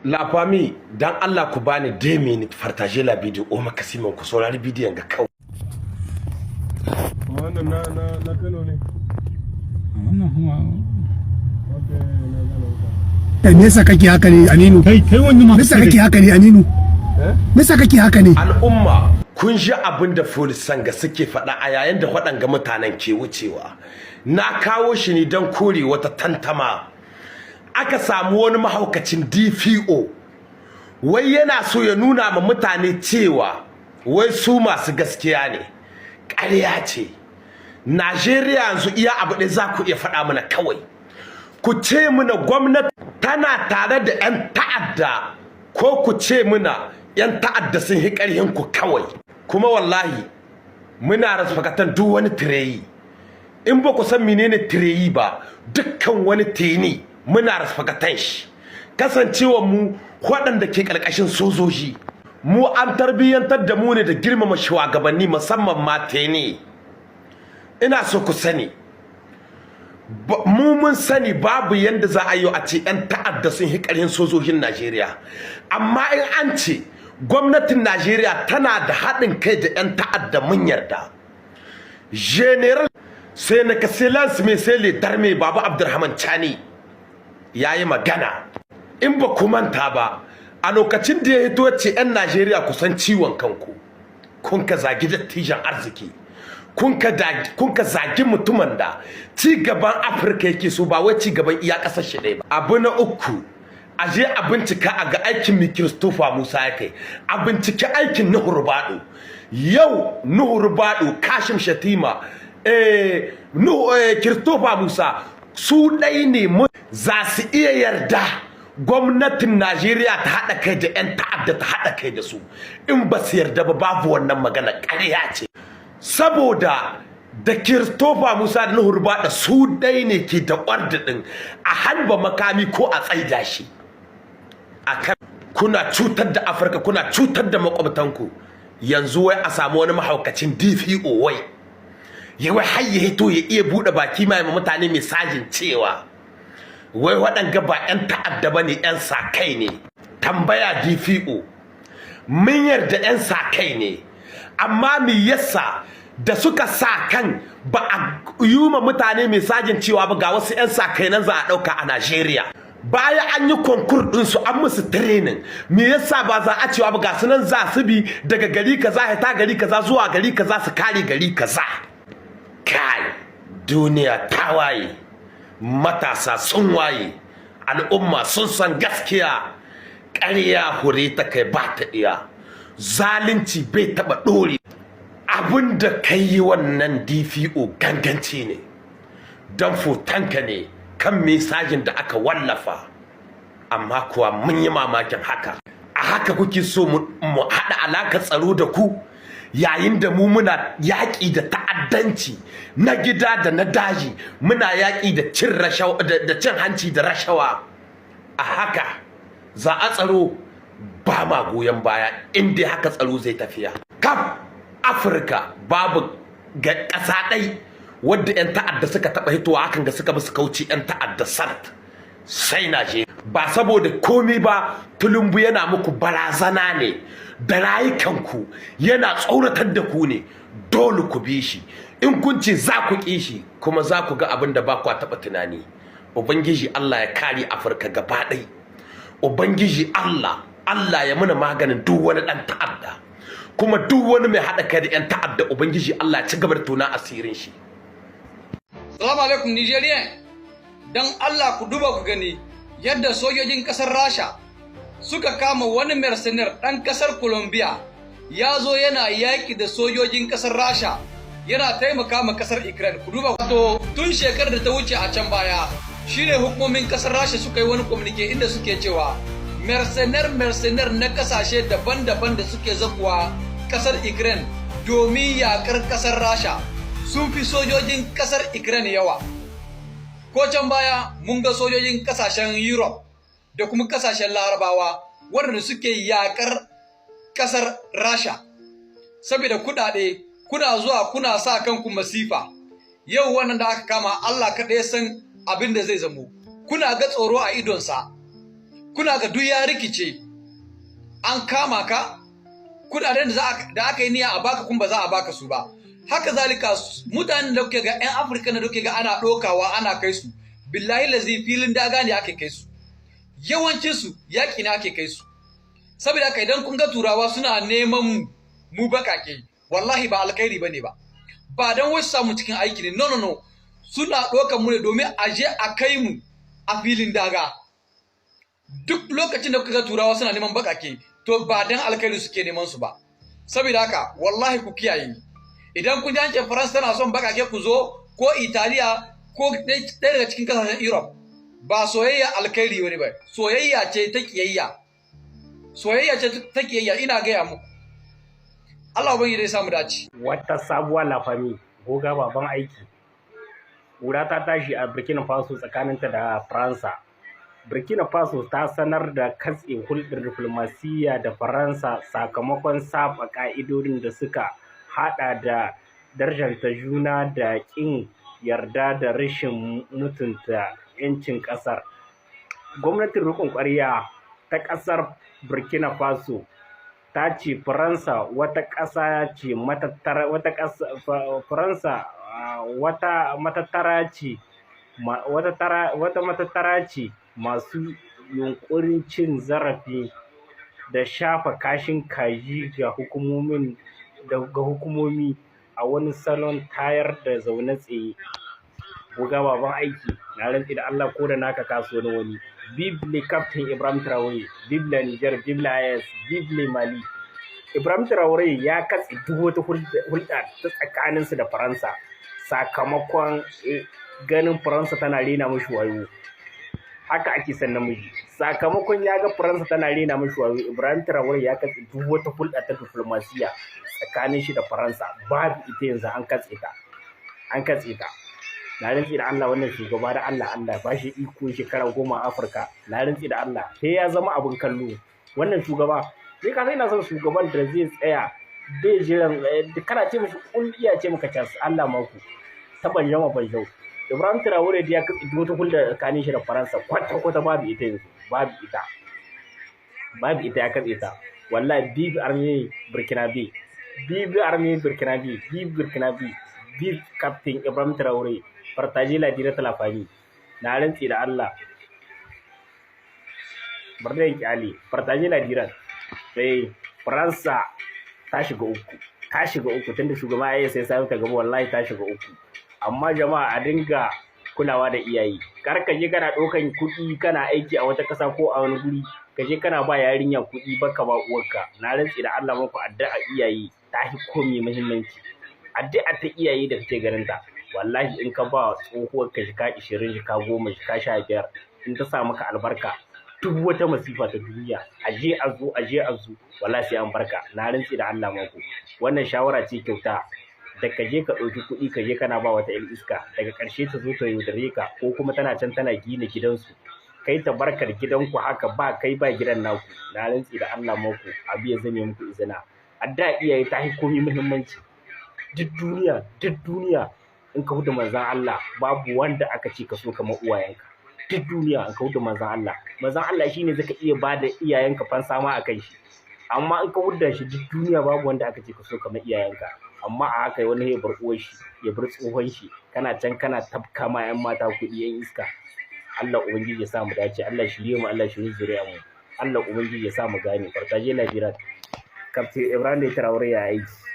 La famille, dan Allah ku bani 2 minutes partager la vidéo o makasiman ku saurari bidiyon ga kawai. Wannan na Kano ne. Wannan kuma me yasa kake haka ne Aminu? kai wani ma me yasa kake haka ne Aminu? Me yasa kake haka ne? Al'umma kun ji abin da polisan ga suke faɗa a yayin da waɗanga mutanen ke wucewa. Na kawo shi ne don kore wata tantama. Aka samu wani mahaukacin DPO wai yana so ya nuna ma mutane cewa wai su masu gaskiya ne. Ƙarya ce. Najeriya yanzu iya abu ɗaya za ku iya faɗa mana kawai. Ku ce mana gwamnati tana tare da 'yan ta'adda ko ku ce mana 'yan ta'adda sun hi ƙarhin ku kawai. Kuma wallahi muna rasfakatan duk wani tireyi. In ba ku san menene tireyi ba, dukkan wani teni muna rasfakatan shi. Kasancewa mu waɗanda ke ƙarƙashin sojoji, mu an tarbiyyantar da mu ne da girmama shugabanni musamman ma teni. Ina so ku sani, mu mun sani babu yanda za a yi a ce 'yan ta'adda sun hi ƙarhin sojojin Najeriya. Amma in an ce gwamnatin Najeriya tana da haɗin kai da 'yan ta'adda mun yarda. General sai na excellence mai sai le darme Baba Abdurrahman Chani yayi magana. In ba ku manta ba, a lokacin da ya hito ce 'yan Najeriya kusan ciwon kanku. Kun ka zagi dattijan arziki. Kun ka zagi mutumin da ci gaban Afirka yake so ba wai ci gaban iya ƙasar shi ɗaya ba. Abu na uku, a je a bincika a ga aikin mi Christopher Musa ya kai. A binciki aikin Nuhu Rubadu. Yau Nuhu Rubadu, Kashim Shatima, Christopher Musa su ɗai ne za su iya yarda gwamnatin Najeriya ta haɗa kai da 'yan ta'adda ta haɗa kai da su. In ba su yarda ba babu wannan magana ƙarya ce. Saboda da Christopher Musa da Nuhu Rubadu su ɗai ne ke da ɗin a halba makami ko a tsaida shi. Akan kuna cutar da Afirka, kuna cutar da makwabtanku. Yanzu wai a samu wani mahaukacin DPO wai wai har ya hito ya iya buɗe baki mai mutane misajin cewa wai waɗanga ba 'yan ta'adda ba ne, 'yan sa-kai ne. Tambaya DPO, mun yarda 'yan sa-kai ne, amma me yasa da suka sa kan ba a yi ma mutane misajin cewa ba ga wasu 'yan sa-kai nan za a ɗauka a Najeriya. Baya an yi konkur ɗinsu an musu training, me yasa ba za a cewa ba ga su nan za su bi daga gari kaza hita gari kaza zuwa gari kaza su kare gari kaza. Kai, duniya ta waye, matasa sun waye, al'umma sun san gaskiya. Ƙarya hure ta kai ba ta iya, zalunci bai taɓa ɗore. Abin da kai yi wannan DPO ganganci ne, don fotonka ne kan mesajin da aka wallafa. Amma kuwa mun yi mamakin haka. A haka kuke so mu haɗa alaƙar tsaro da ku, yayin da mu muna yaƙi da ta'addanci na gida da na daji, muna yaƙi da cin hanci da rashawa. A haka za a tsaro ba ma goyon baya inda haka tsaro zai tafiya. Kaf Afirka babu ga ƙasa ɗai wadda 'yan ta'adda suka taɓa hitowa hakan ga suka musu kauci 'yan ta'adda sart sai Najeriya. Ba saboda komi ba, Tulumbu yana muku barazana ne da rayukanku, yana tsoratar da ku ne, dole ku bi shi. In kun ce za ku ƙi shi kuma za ku ga abin da ba ku taɓa tunani. Ubangiji Allah ya kare Afirka gaba ɗai. Ubangiji Allah ya muna maganin duk wani ɗan ta'adda, kuma duk wani mai haɗa kai da 'yan ta'adda Ubangiji Allah ya ci gaba da tona asirin shi. Salamu alaikum Nigerian, don Allah ku duba ku gani yadda sojojin ƙasar Rasha suka kama wani mercenaire ɗan ƙasar Colombia, ya zo yana yaƙi da sojojin ƙasar Rasha, yana taimaka ma ƙasar Ukraine. Ku duba, wato tun shekarar da ta wuce a can baya shine hukumomin ƙasar Rasha suka yi wani communique inda suke cewa mercenaire na ƙasashe daban-daban da suke zakuwa ƙasar Ukraine domin yaƙar ƙasar Rasha sun fi sojojin ƙasar Ukraine yawa. Ko can baya mun ga sojojin ƙasashen Europe da kuma ƙasashen Larabawa waɗanda suke yaƙar ƙasar Rasha. Saboda kuɗaɗe kuna zuwa kuna sa kanku masifa. Yau wannan da aka kama Allah kaɗai san abin da zai zamo. Kuna ga tsoro a idonsa. kuna ga duk ya rikice an kama ka kudaden da aka yi niyya a baka kun ba za a baka su ba. Haka zalika mutanen da kuke ga 'yan Afirka na da kuke ga ana ɗaukawa ana kai su, billahi lazi filin daga ne ake kai su, yawancinsu yaƙi ne ake kai su. Saboda haka idan kun ga turawa suna neman mu baƙaƙe, wallahi ba alkhairi bane ba, ba don wasu samu cikin aiki ne, no, suna ɗaukar mu ne domin a je a kai mu a filin daga. Duk lokacin da kuka ga turawa suna neman baƙaƙe, to ba don alkhairi suke neman su ba. Saboda haka wallahi ku kiyaye, idan kun ji Faransa tana son baƙaƙe ku zo, ko Italiya ko ɗaya daga cikin ƙasashen Europe, ba soyayya alkhairi wani ba, soyayya ce ta kiyayya. Soyayya ce ta kiyayya, ina gaya muku. Allah ubangiji ya samu dace. Wata sabuwa lafami goga baban aiki. Ƙura ta tashi a Burkina Faso tsakaninta da Faransa. Burkina Faso ta sanar da katse hulɗar diflomasiyya da Faransa sakamakon saba ƙa'idodin da suka haɗa da darjanta juna da ƙin yarda da rashin mutunta 'yancin ƙasar. Gwamnatin riƙon ƙwarya ta ƙasar Burkina Faso ta ce Faransa wata matattara ce masu yunƙurin cin zarafi da shafa kashin kaji ga hukumomi a wani salon tayar da zaune tsaye. Goga baban aiki, na rantsi da Allah ko da naka kaso na wani. Vive le Captain Ibrahim Traoré, vive la Niger, vive la AES, vive le Mali. Ibrahim Traoré ya katse duk wata hulɗa ta tsakaninsu da Faransa sakamakon ganin Faransa tana rena mashi wayo. Haka ake son namiji. Sakamakon ya ga Faransa tana rena mashi wayo, Ibrahim Traoré ya katse duk wata hulɗa ta diflomasiyya tsakanin shi da Faransa. Babu ita yanzu, an katse ta. Na rantsi da Allah wannan shugaba da Allah ba shi iko shekara 10 a Afirka. Na rantsi da Allah sai ya zama abin kallo. Wannan shugaba sai ka sai na son shugaban da zai tsaya bai jiran kana ce mishi kulliya ce muka cas Allah maku ta banjama banjau. Ibrahim Traoré da ya katse wata hulɗa tsakanin shi da Faransa kwata babu ita yanzu, babu ita ya katse ta. Wallahi bibi army Burkinabe, bibi Captain Ibrahim Traoré. Partagez la direct la famille. Na rantsi da Allah. Bar da yanki Ali. Partagez la direct. Sai Faransa ta shiga uku. Tunda shugaba ya sai ta gaba wallahi ta shiga uku. Amma jama'a a dinga kulawa da iyaye. Kar ka je kana ɗaukan kuɗi kana aiki a wata ƙasa ko a wani guri. Ka je kana ba yarinya kuɗi baka ba uwarka. Na rantsi da Allah muku addu'a iyaye ta hi komai muhimmanci. Addu'a ta iyaye da kake ganin ta. Wallahi in ka ba tsohuwar ka shika 20 shika 10 shika 15 in ta sa maka albarka duk wata masifa ta duniya aje a zo wallahi sai an barka. Na rantsi da Allah mako wannan shawara ce kyauta da ka je ka ɗauki kuɗi ka je kana ba wata iska daga ƙarshe ta zo ta yaudare ka ko kuma tana can tana gina gidansu kai ta barkar gidanku haka ba kai ba gidan naku. Na rantsi da Allah mako abu ya zame muku izina. Adda iyaye ta hi komai muhimmanci duk duniya in ka hudu manzan Allah babu wanda aka ce ka so kamar uwayenka. Duk duniya in ka hudu manzan Allah shine zaka iya bada iyayenka fansa ma akan shi. Amma in ka hudu shi duk duniya babu wanda aka ce ka so kamar iyayenka. Amma a haka wani ya bar uwar shi ya bar tsohon shi kana can kana tabka ma yan mata kuɗi yan iska. Allah ubangiji ya sa mu dace, Allah shirye mu, Allah shirye zuriya mu, Allah ubangiji ya sa mu gane. Partagez la direct. Captain Ibrahim Traoré ya aiki.